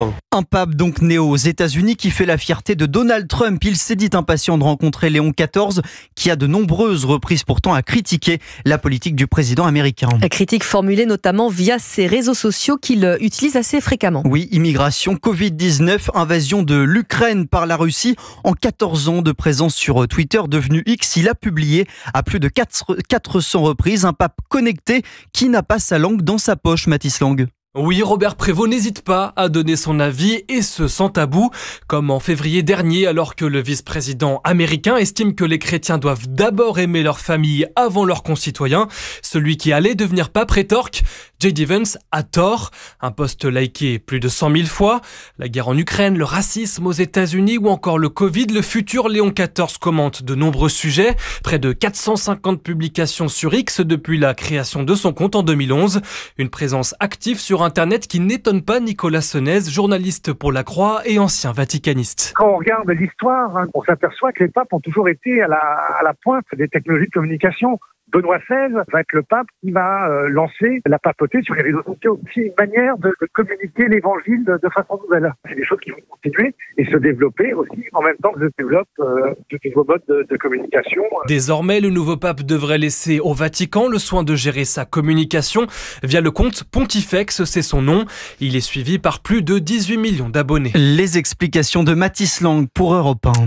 Un pape donc né aux États-Unis qui fait la fierté de Donald Trump. Il s'est dit impatient de rencontrer Léon XIV, qui a de nombreuses reprises pourtant à critiquer la politique du président américain. La critique formulée notamment via ses réseaux sociaux qu'il utilise assez fréquemment. Oui, immigration, Covid-19, invasion de l'Ukraine par la Russie. En 14 ans de présence sur Twitter, devenu X, il a publié à plus de 400 reprises un pape connecté qui n'a pas sa langue dans sa poche, Mathis Lang. Oui, Robert Prévost n'hésite pas à donner son avis et ce sans tabou, comme en février dernier alors que le vice-président américain estime que les chrétiens doivent d'abord aimer leur famille avant leurs concitoyens. Celui qui allait devenir pape rétorque, J.D. Vance a tort. Un post liké plus de 100 000 fois. La guerre en Ukraine, le racisme aux États-Unis ou encore le Covid, le futur Léon XIV commente de nombreux sujets. Près de 450 publications sur X depuis la création de son compte en 2011. Une présence active sur Internet qui n'étonne pas Nicolas Senez, journaliste pour La Croix et ancien vaticaniste. Quand on regarde l'histoire, on s'aperçoit que les papes ont toujours été à la pointe des technologies de communication. Benoît XVI va être le pape qui va lancer la papauté sur les réseaux sociaux. C'est une manière de communiquer l'évangile de façon nouvelle. C'est des choses qui vont continuer et se développer aussi en même temps que se développent de nouveaux modes de communication. Désormais, le nouveau pape devrait laisser au Vatican le soin de gérer sa communication via le compte Pontifex, c'est son nom. Il est suivi par plus de 18 millions d'abonnés. Les explications de Mathis Lang pour Europe 1.